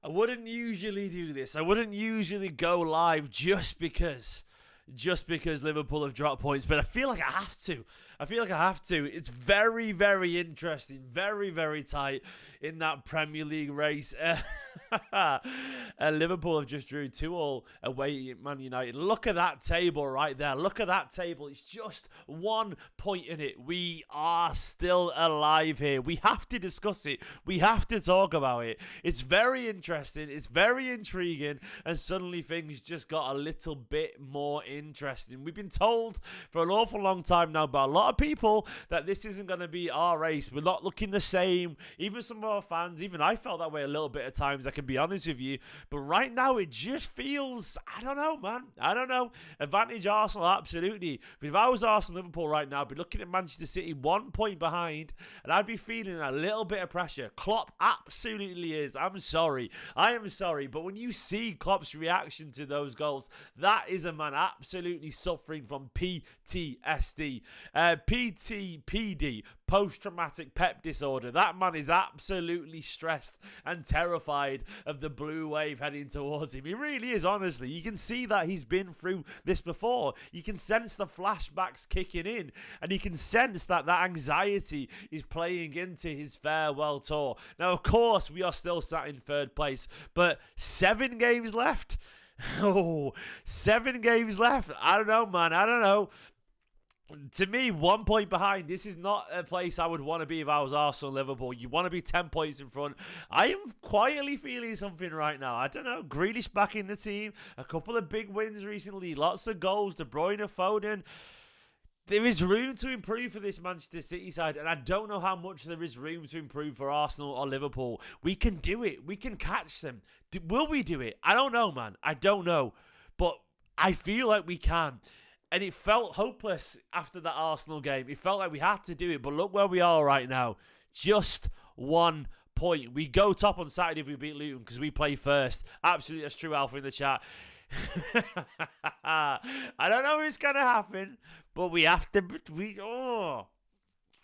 I wouldn't usually do this. I wouldn't usually go live just because Liverpool have dropped points, but I feel like I have to. It's very, very interesting, very, very tight in that Premier League race. Liverpool have just drew 2-2 away at Man United. Look at that table right there. Look at that table. It's just 1 point in it. We are still alive here. We have to discuss it. We have to talk about it. It's very interesting. It's very intriguing. And suddenly things just got a little bit more interesting. We've been told for an awful long time now by a lot of people that this isn't going to be our race. We're not looking the same. Even some of our fans, even I felt that way a little bit at times, I can be honest with you. But right now, it just feels, I don't know, man. I don't know. Advantage Arsenal, absolutely. But if I was Arsenal Liverpool right now, I'd be looking at Manchester City 1 point behind, and I'd be feeling a little bit of pressure. Klopp absolutely is. I'm sorry. I am sorry. But when you see Klopp's reaction to those goals, that is a man absolutely suffering from PTSD. PTPD, post-traumatic Pep disorder. That man is absolutely stressed and terrified of the blue wave heading towards him. He really is, honestly. You can see that he's been through this before. You can sense the flashbacks kicking in, and you can sense that anxiety is playing into his farewell tour. Now, of course, we are still sat in third place, but 7 games left. Oh, 7 games left. I don't know, man. I don't know. To me, 1 point behind. This is not a place I would want to be if I was Arsenal Liverpool. You want to be 10 points in front. I am quietly feeling something right now. I don't know. Grealish back in the team. A couple of big wins recently. Lots of goals. De Bruyne, Foden. There is room to improve for this Manchester City side, and I don't know how much there is room to improve for Arsenal or Liverpool. We can do it. We can catch them. Will we do it? I don't know, man. I don't know. But I feel like we can. And it felt hopeless after that Arsenal game. It felt like we had to do it. But look where we are right now. Just 1 point. We go top on Saturday if we beat Luton because we play first. Absolutely, that's true, Alpha, in the chat. I don't know what's going to happen, but we have to...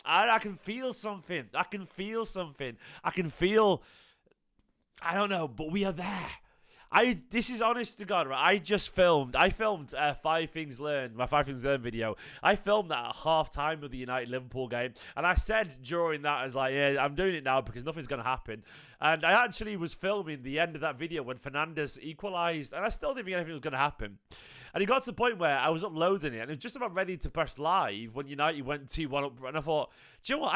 I can feel something. I can feel... I don't know, but we are there. This is honest to God, right? I filmed 5 Things Learned, my 5 Things Learned video. I filmed that at half time of the United-Liverpool game. And I said during that, I was like, yeah, I'm doing it now because nothing's going to happen. And I actually was filming the end of that video when Fernandes equalised. And I still didn't think anything was going to happen. And it got to the point where I was uploading it. And it was just about ready to press live when United went 2-1 up. And I thought, do you know what?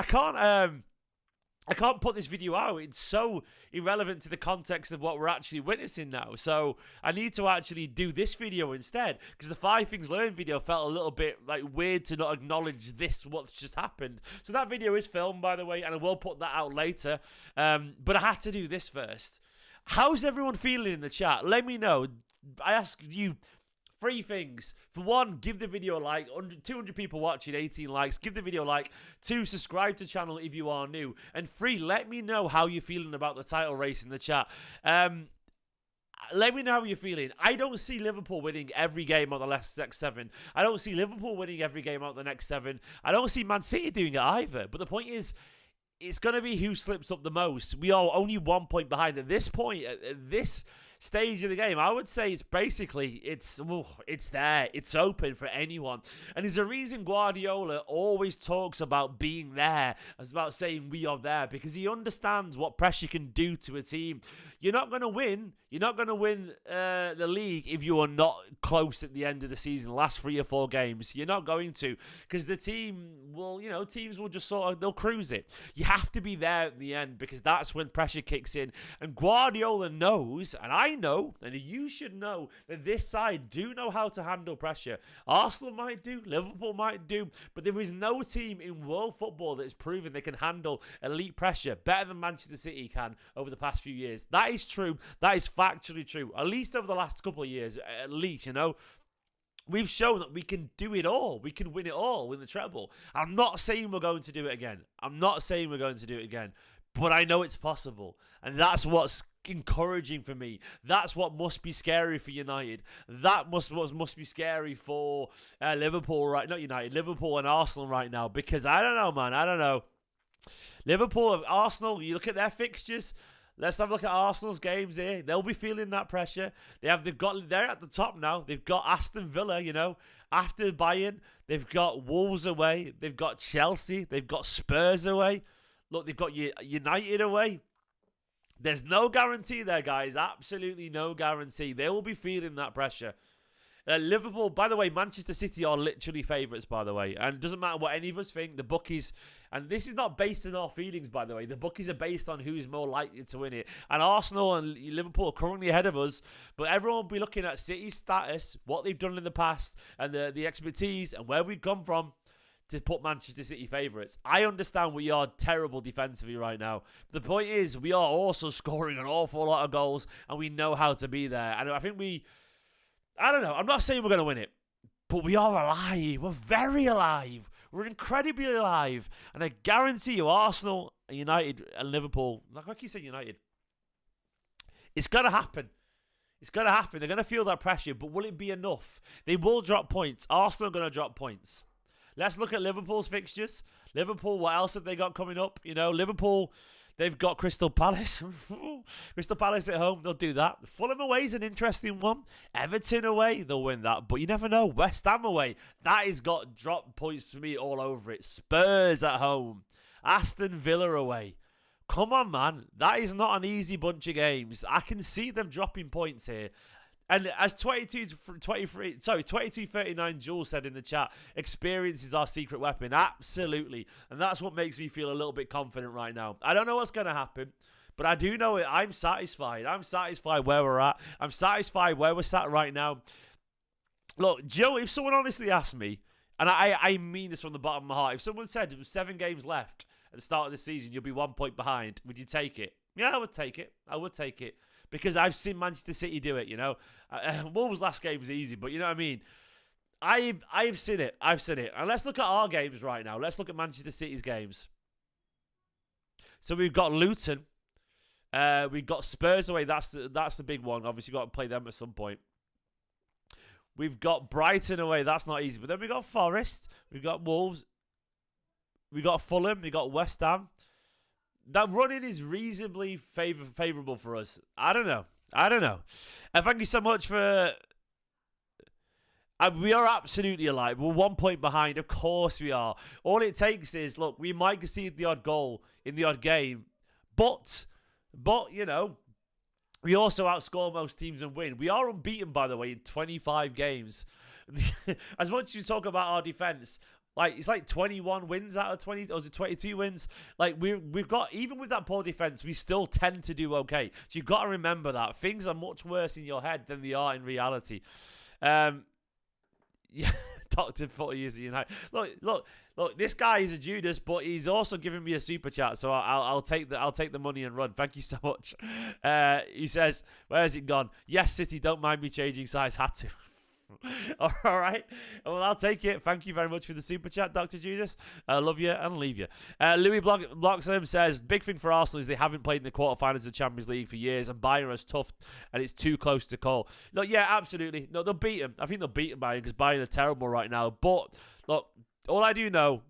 I can't put this video out. It's so irrelevant to the context of what we're actually witnessing now. So I need to actually do this video instead, because the 5 Things Learned video felt a little bit like weird to not acknowledge what's just happened. So that video is filmed, by the way, and I will put that out later. But I had to do this first. How's everyone feeling in the chat? Let me know. I ask you 3 things. For 1, give the video a like. 200 people watching, 18 likes. Give the video a like. 2, subscribe to the channel if you are new. And 3, let me know how you're feeling about the title race in the chat. Let me know how you're feeling. I don't see Liverpool winning every game out of the next 7. I don't see Liverpool winning every game out of the next 7. I don't see Man City doing it either. But the point is, it's going to be who slips up the most. We are only 1 point behind at this point, at this stage of the game. I would say it's basically, it's there. It's open for anyone. And there's a reason Guardiola always talks about being there, as about saying we are there, because he understands what pressure can do to a team. You're not going to win. You're not going to win the league if you are not close at the end of the season, last 3 or 4 games. You're not going to, because the team will, teams will just they'll cruise it. You have to be there at the end, because that's when pressure kicks in. And Guardiola knows, and I know, and you should know, that this side do know how to handle pressure. Arsenal might do, Liverpool might do, but there is no team in world football that has proven they can handle elite pressure better than Manchester City can over the past few years. That is true. That is factually true. At least over the last couple of years, at least, we've shown that we can do it all. We can win it all, win the treble. I'm not saying we're going to do it again. But I know it's possible. And that's what's encouraging for me. That's what must be scary for United. That must be scary for Liverpool, right? Not United, Liverpool and Arsenal right now. Because I don't know, man. I don't know. Liverpool, Arsenal, you look at their fixtures. Let's have a look at Arsenal's games here. They'll be feeling that pressure. They're at the top now. They've got Aston Villa, after Bayern. They've got Wolves away. They've got Chelsea. They've got Spurs away. Look, they've got United away. There's no guarantee there, guys. Absolutely no guarantee. They will be feeling that pressure. Liverpool, by the way, Manchester City are literally favourites, by the way. And it doesn't matter what any of us think. The bookies, and this is not based on our feelings, by the way. The bookies are based on who's more likely to win it. And Arsenal and Liverpool are currently ahead of us. But everyone will be looking at City's status, what they've done in the past, and the expertise, and where we've come from to put Manchester City favourites. I understand we are terrible defensively right now. The point is, we are also scoring an awful lot of goals, and we know how to be there. And I think I don't know. I'm not saying we're going to win it, but we are alive. We're very alive. We're incredibly alive. And I guarantee you, Arsenal, United, and Liverpool, like I keep saying United, it's going to happen. It's going to happen. They're going to feel that pressure, but will it be enough? They will drop points. Arsenal are going to drop points. Let's look at Liverpool's fixtures. Liverpool, what else have they got coming up? Liverpool, they've got Crystal Palace. Crystal Palace at home, they'll do that. Fulham away is an interesting one. Everton away, they'll win that. But you never know. West Ham away, that has got drop points for me all over it. Spurs at home. Aston Villa away. Come on, man. That is not an easy bunch of games. I can see them dropping points here. And as 2239 Jules said in the chat, experience is our secret weapon. Absolutely. And that's what makes me feel a little bit confident right now. I don't know what's going to happen, but I do know it. I'm satisfied. I'm satisfied where we're at. I'm satisfied where we're sat right now. Look, Joe, if someone honestly asked me, and I mean this from the bottom of my heart, if someone said there was 7 games left at the start of the season, you'll be 1 point behind, would you take it? Yeah, I would take it. I would take it. Because I've seen Manchester City do it, Wolves' last game was easy, but you know what I mean? I've seen it. I've seen it. And let's look at our games right now. Let's look at Manchester City's games. So we've got Luton. We've got Spurs away. That's the big one. Obviously, we've got to play them at some point. We've got Brighton away. That's not easy. But then we've got Forest. We've got Wolves. We've got Fulham. We've got West Ham. That running is reasonably favourable for us. I don't know. And thank you so much for... we are absolutely alive. We're 1 point behind. Of course we are. All it takes is, look, we might concede the odd goal in the odd game. But we also outscore most teams and win. We are unbeaten, by the way, in 25 games. As much as you talk about our defence... it's like 21 wins out of 20, or is it 22 wins? We've got, even with that poor defense, we still tend to do okay. So you've got to remember that things are much worse in your head than they are in reality. Yeah, Dr. 40 years of United. Look. This guy is a Judas, but he's also giving me a super chat, so I'll take the money and run. Thank you so much. He says, "Where has it gone?" Yes, City, don't mind me changing size. Had to. All right. Well, I'll take it. Thank you very much for the super chat, Dr. Judas. I love you and leave you. Louis Bloxham says, big thing for Arsenal is they haven't played in the quarterfinals of the Champions League for years, and Bayern is tough, and it's too close to call. No, yeah, absolutely. No, they'll beat them. I think they'll beat Bayern because Bayern are terrible right now. But, look, all I do know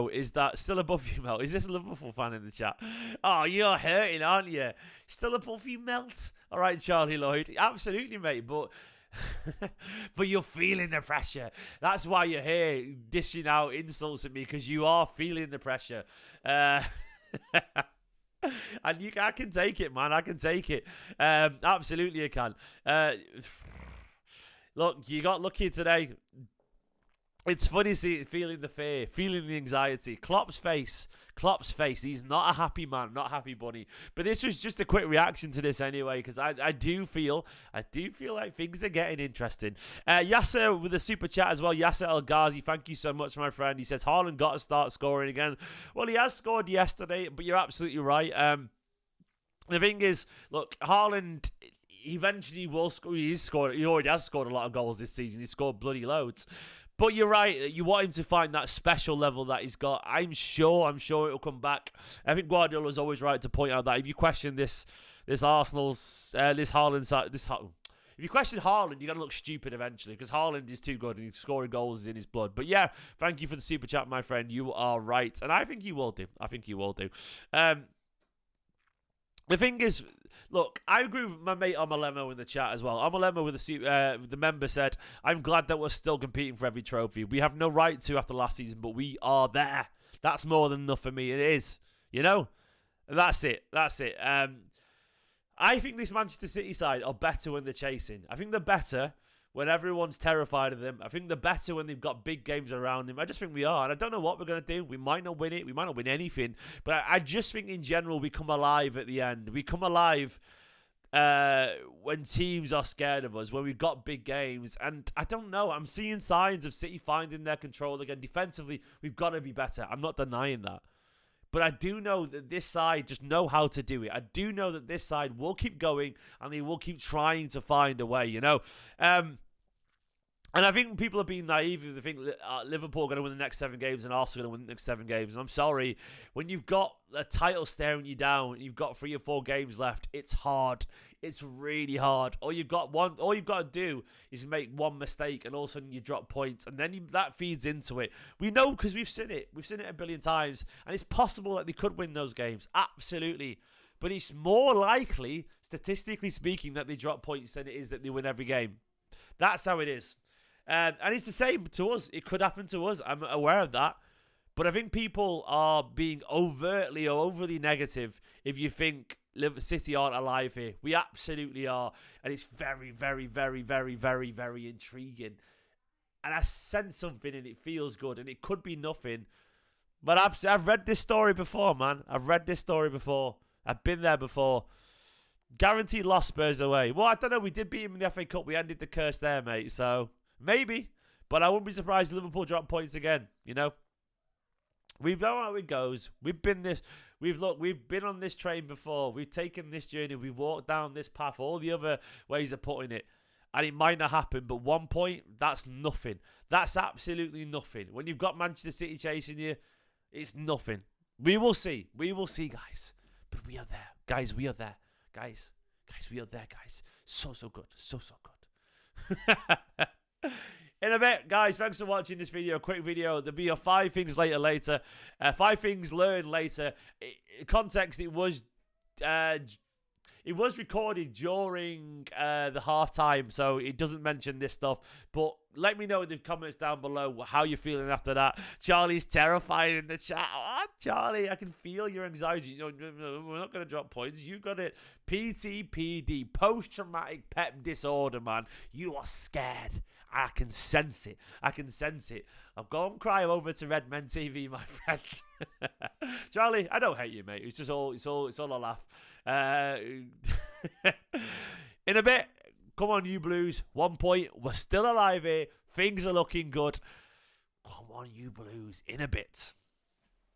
is that still above you, Melt. Is this a Liverpool fan in the chat? Oh, you're hurting, aren't you? Still above you, Melt. All right, Charlie Lloyd. Absolutely, mate. But you're feeling the pressure. That's why you're here dishing out insults at me, because you are feeling the pressure. And I can take it, man. I can take it. Absolutely, I can. Look, you got lucky today. It's funny feeling the fear, feeling the anxiety. Klopp's face. He's not a happy man, not a happy bunny. But this was just a quick reaction to this anyway, because I do feel like things are getting interesting. Yasser with a super chat as well. Yasser El Ghazi, thank you so much, my friend. He says Haaland got to start scoring again. Well, he has scored yesterday, but you're absolutely right. The thing is, look, Haaland eventually will score. He already has scored a lot of goals this season. He scored bloody loads. But you're right. You want him to find that special level that he's got. I'm sure it'll come back. I think Guardiola's always right to point out that if you question this Arsenal's, this Haaland, if you question Haaland, you're going to look stupid eventually, because Haaland is too good and he's scoring goals in his blood. But yeah, thank you for the super chat, my friend. You are right. And I think you will do. The thing is, look, I agree with my mate Omalemo in the chat as well. Omalemo with the member said, I'm glad that we're still competing for every trophy. We have no right to after last season, but we are there. That's more than enough for me. It is. You know? That's it. I think this Manchester City side are better when they're chasing. I think they're better when everyone's terrified of them. I think they're better when they've got big games around them. I just think we are. And I don't know what we're going to do. We might not win it. We might not win anything. But I just think in general we come alive at the end. We come alive when teams are scared of us, when we've got big games. And I don't know. I'm seeing signs of City finding their control again. Defensively, we've got to be better. I'm not denying that. But I do know that this side just know how to do it. I do know that this side will keep going and they will keep trying to find a way, you know. And I think people are being naive if they think Liverpool are going to win the next 7 games and Arsenal are going to win the next 7 games. And I'm sorry, when you've got a title staring you down and you've got 3 or 4 games left, it's hard. It's really hard. All you've got to do is make one mistake and all of a sudden you drop points and then that feeds into it. We know because we've seen it. We've seen it a billion times and it's possible that they could win those games. Absolutely. But it's more likely, statistically speaking, that they drop points than it is that they win every game. That's how it is. And it's the same to us. It could happen to us. I'm aware of that. But I think people are being overtly or overly negative if you think City aren't alive here. We absolutely are. And it's very, very, very, very, very, very intriguing. And I sense something and it feels good. And it could be nothing. But I've read this story before, man. I've read this story before. I've been there before. Guaranteed lost Spurs away. Well, I don't know. We did beat him in the FA Cup. We ended the curse there, mate. So maybe. But I wouldn't be surprised if Liverpool drop points again, you know. We know how it goes. We've been been on this train before. We've taken this journey. We've walked down this path. All the other ways of putting it. And it might not happen, but 1 point, that's nothing. That's absolutely nothing. When you've got Manchester City chasing you, it's nothing. We will see. We will see, guys. But we are there. Guys, we are there. Guys, we are there, guys. So good. So good. In a bit, guys, thanks for watching this video. Quick video. There'll be a 5 things later. 5 things learned later. Context, it was recorded during the halftime, so it doesn't mention this stuff. But let me know in the comments down below how you're feeling after that. Charlie's terrified in the chat. Oh, Charlie, I can feel your anxiety. You know, we're not going to drop points. You got it. PTPD, post-traumatic pep disorder, man. You are scared. I can sense it. I'll go and cry over to Red Men TV, my friend. Charlie, I don't hate you, mate. It's all a laugh. In a bit, come on, you Blues. 1 point. We're still alive here. Things are looking good. Come on, you Blues. In a bit.